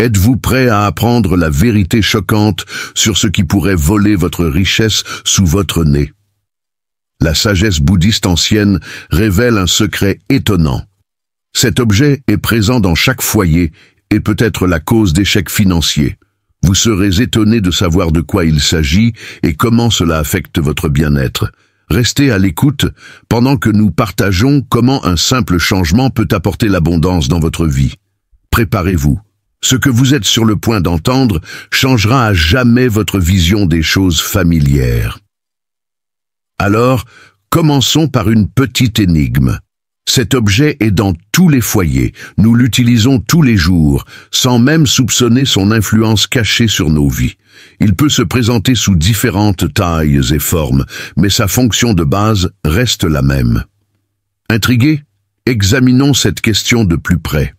Êtes-vous prêt à apprendre la vérité choquante sur ce qui pourrait voler votre richesse sous votre nez? La sagesse bouddhiste ancienne révèle un secret étonnant. Cet objet est présent dans chaque foyer et peut être la cause d'échecs financiers. Vous serez étonné de savoir de quoi il s'agit et comment cela affecte votre bien-être. Restez à l'écoute pendant que nous partageons comment un simple changement peut apporter l'abondance dans votre vie. Préparez-vous. Ce que vous êtes sur le point d'entendre changera à jamais votre vision des choses familières. Alors, commençons par une petite énigme. Cet objet est dans tous les foyers, nous l'utilisons tous les jours, sans même soupçonner son influence cachée sur nos vies. Il peut se présenter sous différentes tailles et formes, mais sa fonction de base reste la même. Intrigués? Examinons cette question de plus près.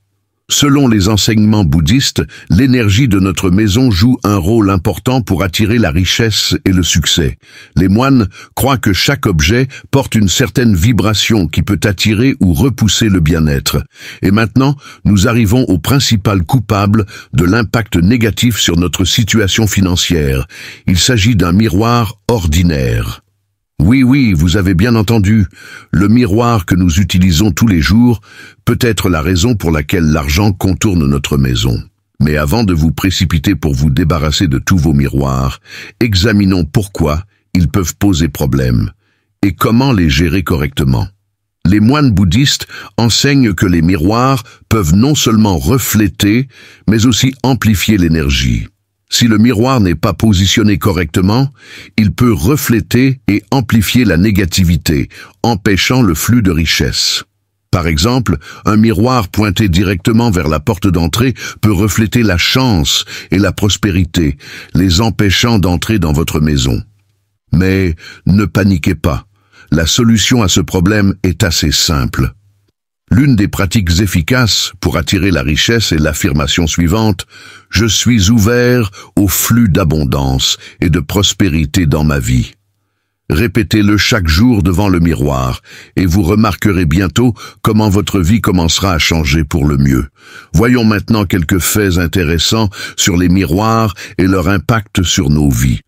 Selon les enseignements bouddhistes, l'énergie de notre maison joue un rôle important pour attirer la richesse et le succès. Les moines croient que chaque objet porte une certaine vibration qui peut attirer ou repousser le bien-être. Et maintenant, nous arrivons au principal coupable de l'impact négatif sur notre situation financière. Il s'agit d'un miroir ordinaire. Oui, vous avez bien entendu, le miroir que nous utilisons tous les jours peut être la raison pour laquelle l'argent contourne notre maison. Mais avant de vous précipiter pour vous débarrasser de tous vos miroirs, examinons pourquoi ils peuvent poser problème et comment les gérer correctement. Les moines bouddhistes enseignent que les miroirs peuvent non seulement refléter, mais aussi amplifier l'énergie. Si le miroir n'est pas positionné correctement, il peut refléter et amplifier la négativité, empêchant le flux de richesse. Par exemple, un miroir pointé directement vers la porte d'entrée peut refléter la chance et la prospérité, les empêchant d'entrer dans votre maison. Mais ne paniquez pas, la solution à ce problème est assez simple. L'une des pratiques efficaces pour attirer la richesse est l'affirmation suivante: « Je suis ouvert au flux d'abondance et de prospérité dans ma vie ». Répétez-le chaque jour devant le miroir et vous remarquerez bientôt comment votre vie commencera à changer pour le mieux. Voyons maintenant quelques faits intéressants sur les miroirs et leur impact sur nos vies.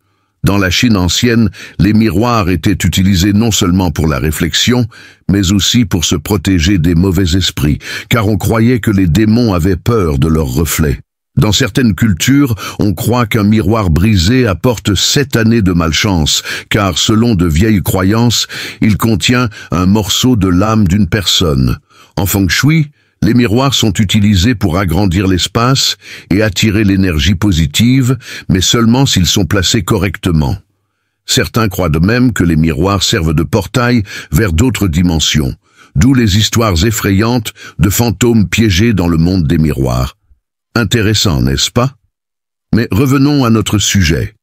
Dans la Chine ancienne, les miroirs étaient utilisés non seulement pour la réflexion, mais aussi pour se protéger des mauvais esprits, car on croyait que les démons avaient peur de leurs reflets. Dans certaines cultures, on croit qu'un miroir brisé apporte 7 années de malchance, car selon de vieilles croyances, il contient un morceau de l'âme d'une personne. En feng shui, les miroirs sont utilisés pour agrandir l'espace et attirer l'énergie positive, mais seulement s'ils sont placés correctement. Certains croient de même que les miroirs servent de portail vers d'autres dimensions, d'où les histoires effrayantes de fantômes piégés dans le monde des miroirs. Intéressant, n'est-ce pas? Mais revenons à notre sujet.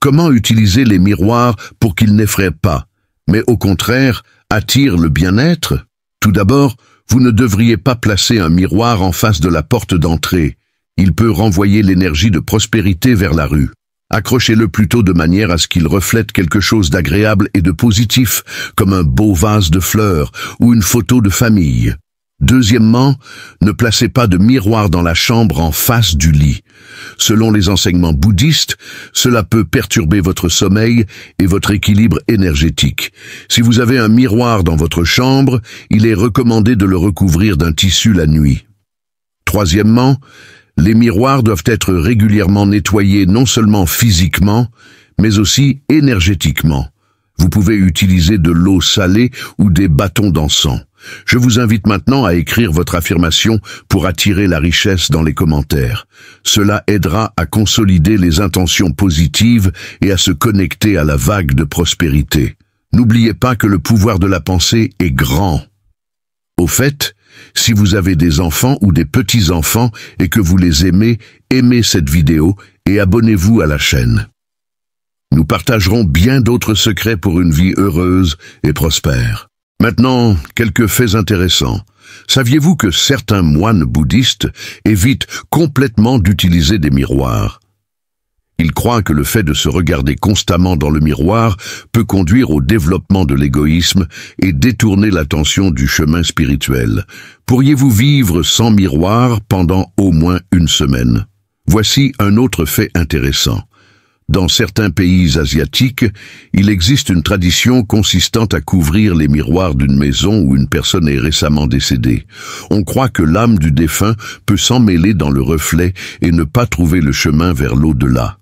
Comment utiliser les miroirs pour qu'ils n'effraient pas, mais au contraire attirent le bien-être? Tout d'abord, vous ne devriez pas placer un miroir en face de la porte d'entrée. Il peut renvoyer l'énergie de prospérité vers la rue. Accrochez-le plutôt de manière à ce qu'il reflète quelque chose d'agréable et de positif, comme un beau vase de fleurs ou une photo de famille. Deuxièmement, ne placez pas de miroir dans la chambre en face du lit. Selon les enseignements bouddhistes, cela peut perturber votre sommeil et votre équilibre énergétique. Si vous avez un miroir dans votre chambre, il est recommandé de le recouvrir d'un tissu la nuit. Troisièmement, les miroirs doivent être régulièrement nettoyés non seulement physiquement, mais aussi énergétiquement. Vous pouvez utiliser de l'eau salée ou des bâtons d'encens. Je vous invite maintenant à écrire votre affirmation pour attirer la richesse dans les commentaires. Cela aidera à consolider les intentions positives et à se connecter à la vague de prospérité. N'oubliez pas que le pouvoir de la pensée est grand. Au fait, si vous avez des enfants ou des petits-enfants et que vous les aimez, aimez cette vidéo et abonnez-vous à la chaîne. Nous partagerons bien d'autres secrets pour une vie heureuse et prospère. Maintenant, quelques faits intéressants. Saviez-vous que certains moines bouddhistes évitent complètement d'utiliser des miroirs? Ils croient que le fait de se regarder constamment dans le miroir peut conduire au développement de l'égoïsme et détourner l'attention du chemin spirituel. Pourriez-vous vivre sans miroir pendant au moins une semaine? Voici un autre fait intéressant. Dans certains pays asiatiques, il existe une tradition consistant à couvrir les miroirs d'une maison où une personne est récemment décédée. On croit que l'âme du défunt peut s'emmêler dans le reflet et ne pas trouver le chemin vers l'au-delà.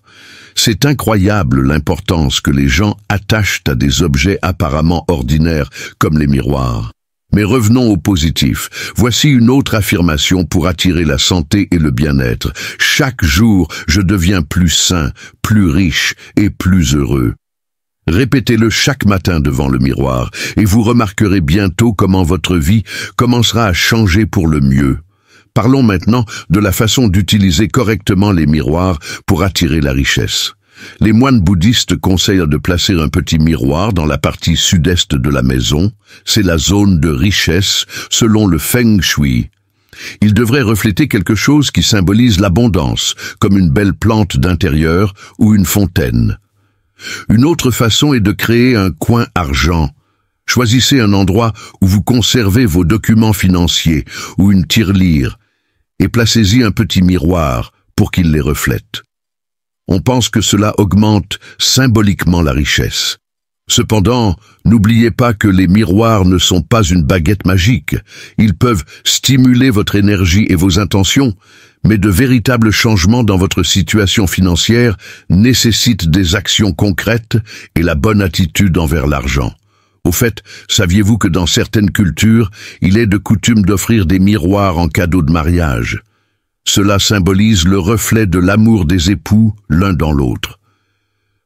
C'est incroyable l'importance que les gens attachent à des objets apparemment ordinaires comme les miroirs. Mais revenons au positif. Voici une autre affirmation pour attirer la santé et le bien-être. Chaque jour, je deviens plus sain, plus riche et plus heureux. Répétez-le chaque matin devant le miroir et vous remarquerez bientôt comment votre vie commencera à changer pour le mieux. Parlons maintenant de la façon d'utiliser correctement les miroirs pour attirer la richesse. Les moines bouddhistes conseillent de placer un petit miroir dans la partie sud-est de la maison. C'est la zone de richesse selon le Feng Shui. Il devrait refléter quelque chose qui symbolise l'abondance, comme une belle plante d'intérieur ou une fontaine. Une autre façon est de créer un coin argent. Choisissez un endroit où vous conservez vos documents financiers ou une tirelire et placez-y un petit miroir pour qu'il les reflète. On pense que cela augmente symboliquement la richesse. Cependant, n'oubliez pas que les miroirs ne sont pas une baguette magique. Ils peuvent stimuler votre énergie et vos intentions, mais de véritables changements dans votre situation financière nécessitent des actions concrètes et la bonne attitude envers l'argent. Au fait, saviez-vous que dans certaines cultures, il est de coutume d'offrir des miroirs en cadeau de mariage? Cela symbolise le reflet de l'amour des époux l'un dans l'autre.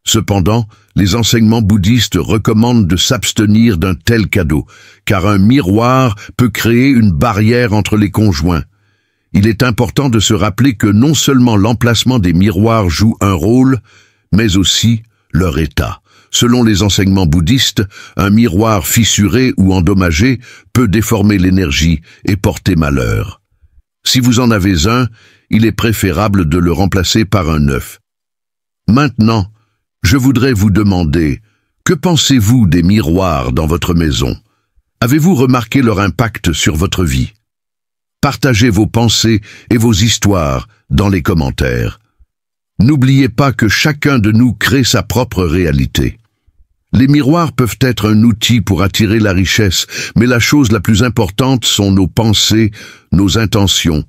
Cependant, les enseignements bouddhistes recommandent de s'abstenir d'un tel cadeau, car un miroir peut créer une barrière entre les conjoints. Il est important de se rappeler que non seulement l'emplacement des miroirs joue un rôle, mais aussi leur état. Selon les enseignements bouddhistes, un miroir fissuré ou endommagé peut déformer l'énergie et porter malheur. Si vous en avez un, il est préférable de le remplacer par un neuf. Maintenant, je voudrais vous demander, que pensez-vous des miroirs dans votre maison? Avez-vous remarqué leur impact sur votre vie? Partagez vos pensées et vos histoires dans les commentaires. N'oubliez pas que chacun de nous crée sa propre réalité. Les miroirs peuvent être un outil pour attirer la richesse, mais la chose la plus importante sont nos pensées, nos intentions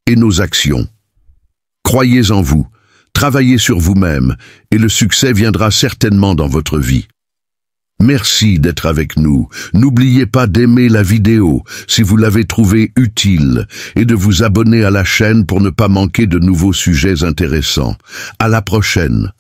et nos actions. Croyez en vous, travaillez sur vous-même, et le succès viendra certainement dans votre vie. Merci d'être avec nous. N'oubliez pas d'aimer la vidéo si vous l'avez trouvée utile et de vous abonner à la chaîne pour ne pas manquer de nouveaux sujets intéressants. À la prochaine.